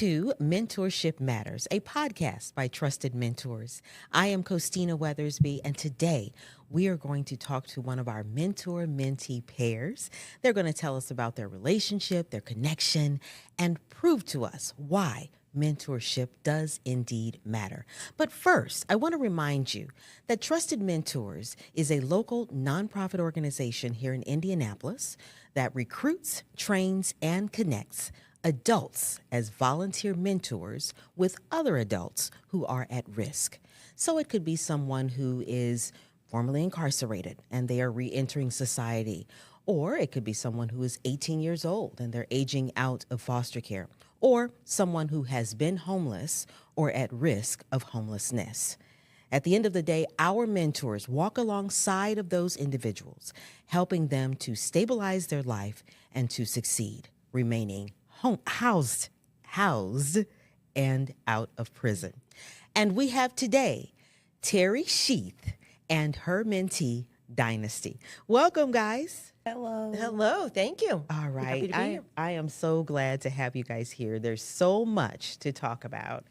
to Mentorship Matters, a podcast by trusted mentors. I am Costeena Weathersby, and today we are going to talk to one of our mentor-mentee pairs. They're going to tell us about their relationship, their connection, and prove to us why mentorship does indeed matter. But first, I want to remind you that Trusted Mentors is a local nonprofit organization here in Indianapolis that recruits, trains, and connects adults as volunteer mentors with other adults who are at risk. So it could be someone who is formerly incarcerated and they are re-entering society, or it could be someone who is 18 years old and they're aging out of foster care, or someone who has been homeless or at risk of homelessness. At the end of the day, our mentors walk alongside of those individuals, helping them to stabilize their life and to succeed, remaining housed and out of prison. And we have today Terri Sheath and her mentee, Dynasty. Welcome, guys. Hello. Hello. Thank you. All Happy right. to be here. I am so glad to have you guys here. There's so much to talk about.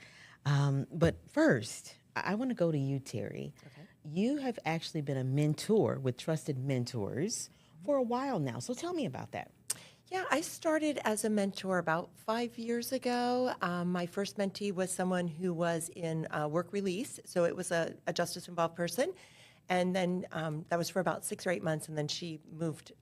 But first, I want to go to you, Terri. Okay. You have actually been a mentor with Trusted Mentors for a while now. So tell me about that. Yeah, I started as a mentor about 5 years ago. My first mentee was someone who was in work release, so it was a justice-involved person. And then that was for about 6 or 8 months, and then she moved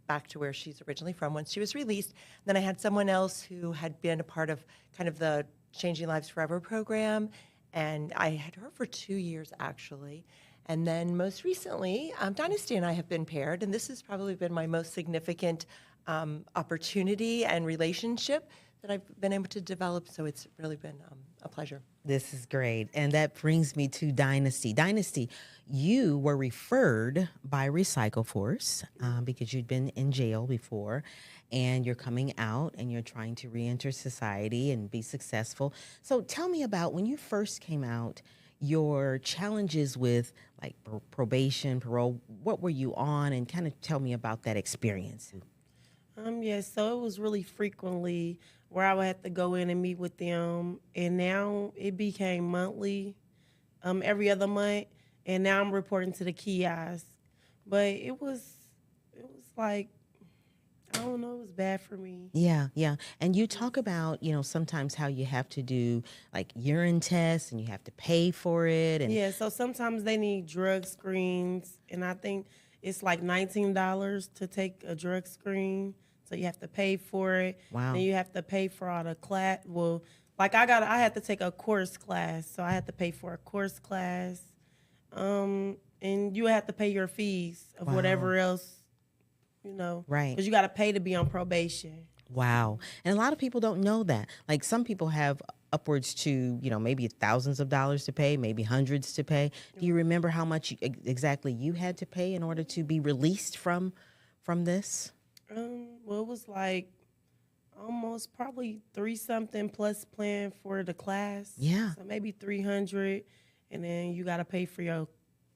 back to where she's originally from once she was released. Then I had someone else who had been a part of kind of the Changing Lives Forever program, and I had her for 2 years, actually. And then most recently, Dynasty and I have been paired, and this has probably been my most significant opportunity and relationship that I've been able to develop. So it's really been a pleasure. This is great. And that brings me to Dynasty. Dynasty, you were referred by Recycle Force because you'd been in jail before and you're coming out and you're trying to reenter society and be successful. So tell me about when you first came out, your challenges with like probation, parole. What were you on? And kind of tell me about that experience. So it was really frequently where I would have to go in and meet with them, and now it became monthly, every other month, and now I'm reporting to the kiosk. But it was like, I don't know, it was bad for me. Yeah. And you talk about, sometimes how you have to do like urine tests and you have to pay for it. And Yeah, so sometimes they need drug screens, and I think it's like $19 to take a drug screen. So you have to pay for it. Wow. Then you have to pay for all the class. Well, like I had to take a course class, so I had to pay for a course class. And you have to pay your fees of whatever else, Right. Because you got to pay to be on probation. Wow. And a lot of people don't know that. Like some people have upwards to, maybe thousands of dollars to pay, maybe hundreds to pay. Do you remember how much exactly you had to pay in order to be released from this? Well, it was like almost probably 3-something plus plan for the class. Yeah. So maybe 300, and then you got to pay for your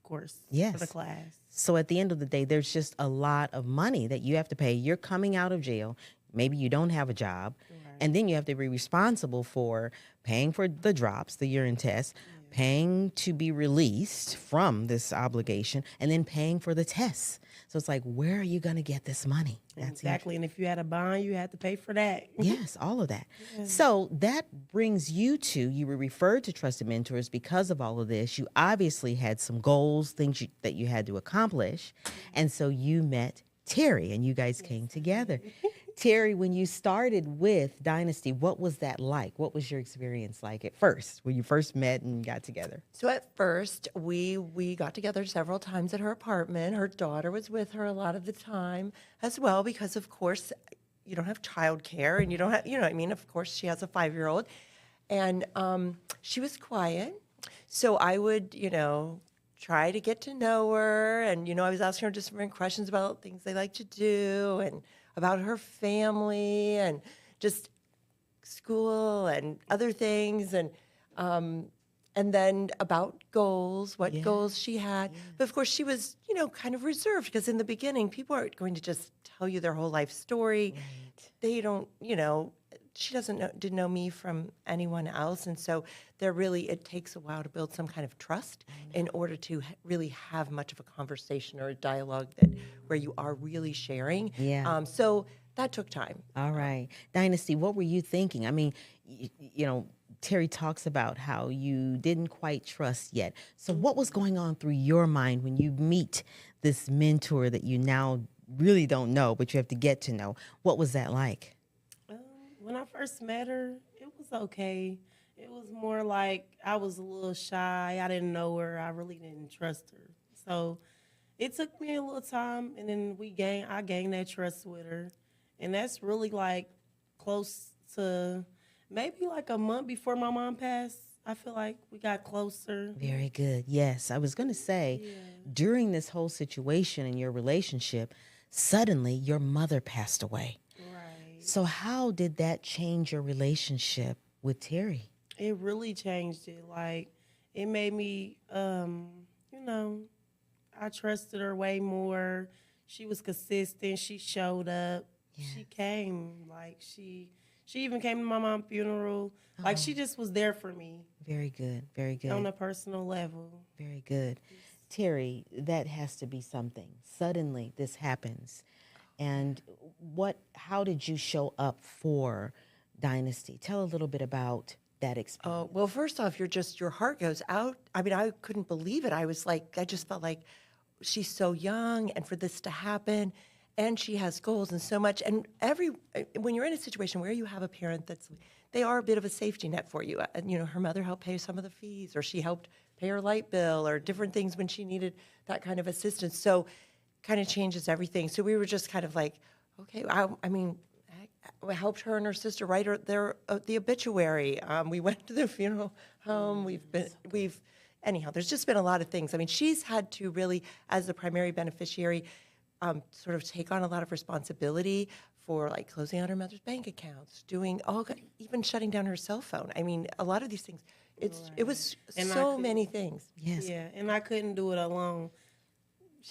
course Yes. for the class. So at the end of the day, there's just a lot of money that you have to pay. You're coming out of jail. Maybe you don't have a job. Right. And then you have to be responsible for paying for the drops, the urine test, paying to be released from this obligation, and then paying for the tests. So it's like, where are you going to get this money? Exactly. And if you had a bond, you had to pay for that. Yes, all of that. So that brings you were referred to Trusted Mentors because of all of this. You obviously had some goals, things that you had to accomplish. And so you met Terri and you guys came together. Terri, when you started with Dynasty, what was that like? What was your experience like at first, when you first met and got together? So at first, we got together several times at her apartment. Her daughter was with her a lot of the time as well because, of course, you don't have childcare and you don't have, of course, she has a 5-year-old. And she was quiet. So I would, try to get to know her. And, I was asking her just different questions about things they like to do and about her family and just school and other things. And then about goals, what goals she had. But of course, she was, kind of reserved because in the beginning, people aren't going to just tell you their whole life story. Right. They don't, she didn't know me from anyone else, and so it takes a while to build some kind of trust in order to really have much of a conversation or a dialogue where you are really sharing. Yeah. So that took time. All right. Dynasty, what were you thinking? I mean, Terry talks about how you didn't quite trust yet. So what was going on through your mind when you meet this mentor that you now really don't know, but you have to get to know? What was that like? Um, when I first met her, it was okay. It was more like I was a little shy. I didn't know her. I really didn't trust her. So it took me a little time, and then I gained that trust with her. And that's really like close to maybe like a month before my mom passed. I feel like we got closer. Very good. Yes. I was going to say, during this whole situation in your relationship, suddenly your mother passed away. Right. So how did that change your relationship with Terry? It really changed it. Like, it made me, I trusted her way more. She was consistent. She showed up. Yeah. She came. Like, she even came to my mom's funeral. Like, she just was there for me Very good. Very good. on a personal level. Very good. Terry, that has to be something. Suddenly this happens. And how did you show up for Dynasty? Tell a little bit about that experience. Well, first off, your heart goes out. I mean, I couldn't believe it. I just felt like she's so young, and for this to happen, and she has goals and so much. And when you're in a situation where you have a parent they are a bit of a safety net for you. And, her mother helped pay some of the fees, or she helped pay her light bill, or different things when she needed that kind of assistance. So, kind of changes everything. So we were just kind of like, okay. I helped her and her sister write the obituary. We went to the funeral home. Anyhow, there's just been a lot of things. I mean, she's had to really, as the primary beneficiary, sort of take on a lot of responsibility for like closing out her mother's bank accounts, even shutting down her cell phone. I mean, a lot of these things. It was so many things. Yes. Yeah, and I couldn't do it alone.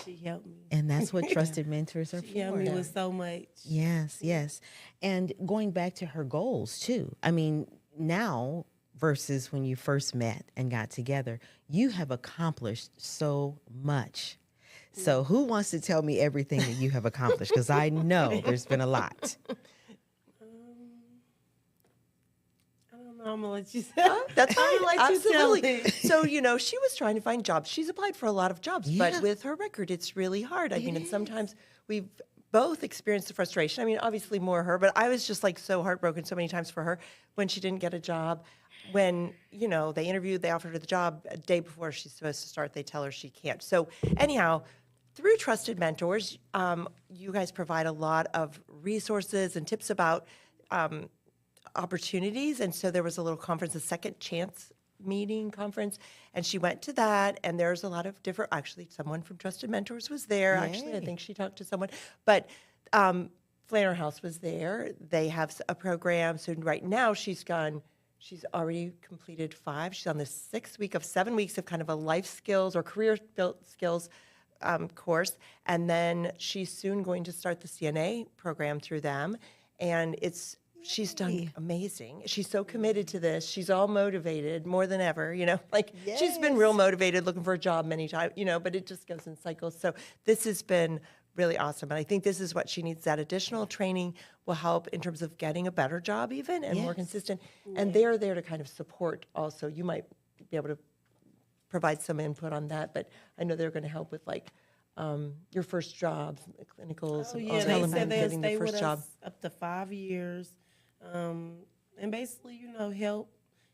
She helped me. And that's what trusted mentors are She for. helped me with so much. Yes, yes. And going back to her goals too. I mean, now versus when you first met and got together, you have accomplished so much. So who wants to tell me everything that you have accomplished? Because I know there's been a lot. I don't know. I'm gonna let you say. That's I'm fine. gonna let you tell Absolutely. it. So, she was trying to find jobs. She's applied for a lot of jobs, Yeah. but with her record, it's really hard. And sometimes we've both experienced the frustration. I mean, obviously more her, but I was just like so heartbroken so many times for her when she didn't get a job. When, they interviewed, they offered her the job a day before she's supposed to start, they tell her she can't. So anyhow, through Trusted Mentors, you guys provide a lot of resources and tips about opportunities. And so there was a little conference, a Second Chance meeting conference, and she went to that. And there's a lot of actually, someone from Trusted Mentors was there. Yay. Actually, I think she talked to someone. But Flanner House was there. They have a program. So right now she's already completed 5. She's on the 6th week of 7 weeks of kind of a life skills or career skills course. And then she's soon going to start the CNA program through them. And she's done amazing. She's so committed to this. She's all motivated more than ever, she's been real motivated looking for a job many times, but it just goes in cycles. So this has been really awesome. And I think this is what she needs. That additional training will help in terms of getting a better job even and more consistent. And they're there to kind of support also. You might be able to provide some input on that, but I know they're going to help with your first jobs, clinicals. Oh, and yeah, all they that, said they'll getting the stay first with job. us up to 5 years. And basically,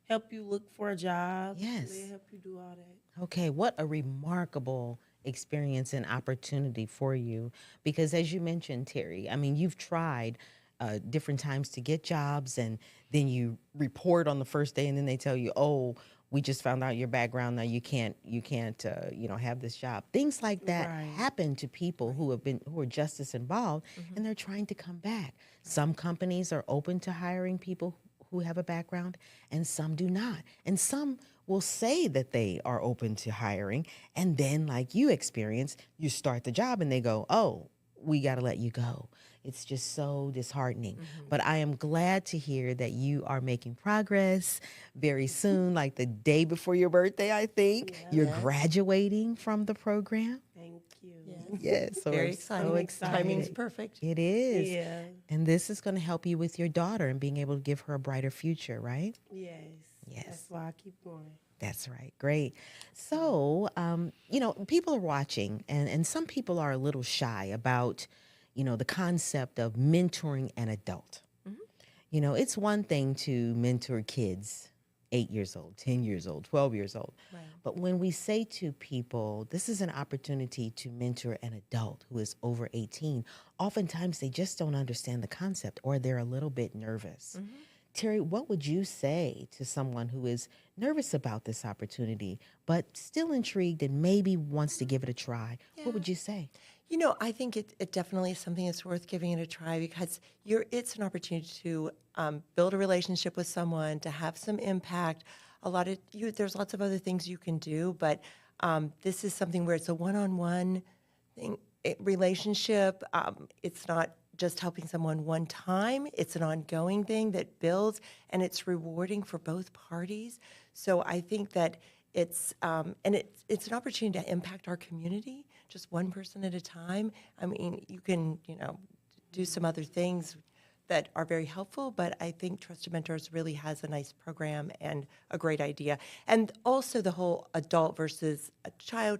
help you look for a job. Yes. They help you do all that. Okay, what a remarkable experience and opportunity for you. Because as you mentioned, Terry, I mean, you've tried different times to get jobs, and then you report on the first day, and then they tell you, oh, we just found out your background. Now you can't have this job. Things like that happen to people who are justice involved, and they're trying to come back. Some companies are open to hiring people who have a background, and some do not. And some will say that they are open to hiring, and then, like you experience, you start the job, and they go, oh, we got to let you go. It's just so disheartening. But I am glad to hear that you are making progress very soon, like the day before your birthday, I think. You're Yes. graduating from the program. Thank you. Yes, so Very we're exciting. so excited. Timing's perfect. It is. Yeah. And this is going to help you with your daughter and being able to give her a brighter future, right? Yes. Yes. That's why I keep going. That's right. Great. So, people are watching, and some people are a little shy about, the concept of mentoring an adult. It's one thing to mentor kids, 8 years old, 10 years old, 12 years old. Right. But when we say to people, this is an opportunity to mentor an adult who is over 18, oftentimes they just don't understand the concept or they're a little bit nervous. Terri, what would you say to someone who is nervous about this opportunity, but still intrigued and maybe wants to give it a try? What would you say? I think it definitely is something that's worth giving it a try because it's an opportunity to build a relationship with someone, to have some impact. There's lots of other things you can do, but this is something where it's a one-on-one relationship. It's not just helping someone one time. It's an ongoing thing that builds, and it's rewarding for both parties. So I think that it's an opportunity to impact our community, just one person at a time. I mean, you can, do some other things that are very helpful, but I think Trusted Mentors really has a nice program and a great idea. And also the whole adult versus a child.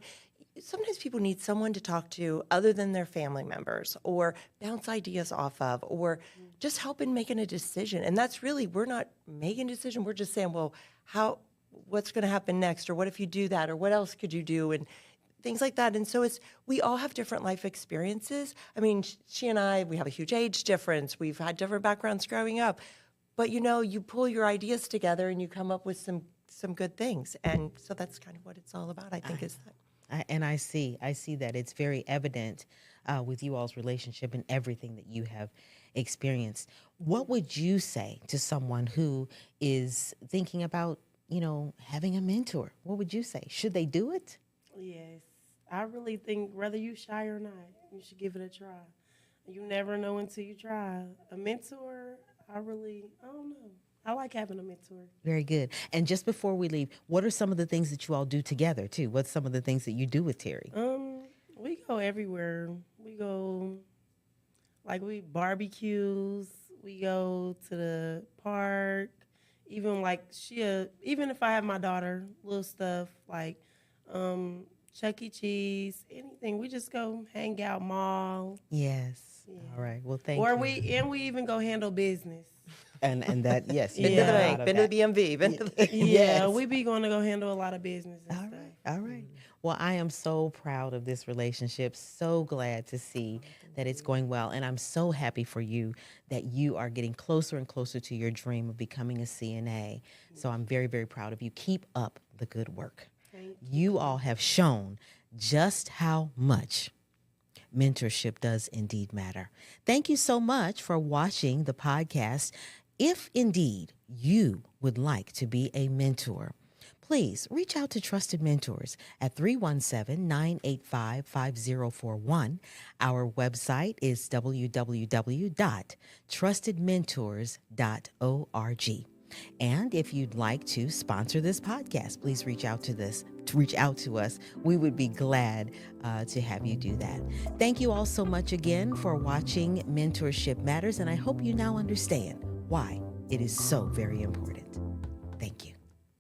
Sometimes people need someone to talk to other than their family members or bounce ideas off of or just help in making a decision. And that's really, we're not making a decision. We're just saying, well, what's going to happen next? Or what if you do that? Or what else could you do? And things like that. And so we all have different life experiences. I mean, she and I, we have a huge age difference. We've had different backgrounds growing up. But, you pull your ideas together and you come up with some good things. And so that's kind of what it's all about, I think, is that. And I see that it's very evident with you all's relationship and everything that you have experienced. What would you say to someone who is thinking about, having a mentor? What would you say? Should they do it? Yes. I really think whether you shy or not, you should give it a try. You never know until you try. A mentor, I don't know. I like having a mentor. Very good. And just before we leave, what are some of the things that you all do together, too? What's some of the things that you do with Terri? We go everywhere. We go, we barbecues. We go to the park. Even even if I have my daughter, little stuff like Chuck E. Cheese, anything. We just go hang out, mall. Yes. Yeah. All right. Well, thank Or you. we even go handle business. And that, yes. Been to the Yeah. bank, been to the BMV, been to the Yeah, we be going to go handle a lot of business and stuff. All right. Well, I am so proud of this relationship. So glad to see that it's going well. And I'm so happy for you that you are getting closer and closer to your dream of becoming a CNA. So I'm very, very proud of you. Keep up the good work. You all have shown just how much mentorship does indeed matter. Thank you so much for watching the podcast. If indeed you would like to be a mentor, please reach out to Trusted Mentors at 317-985-5041. Our website is www.trustedmentors.org. And if you'd like to sponsor this podcast, please reach out to us. We would be glad to have you do that. Thank you all so much again for watching Mentorship Matters, and I hope you now understand why it is so very important. Thank you.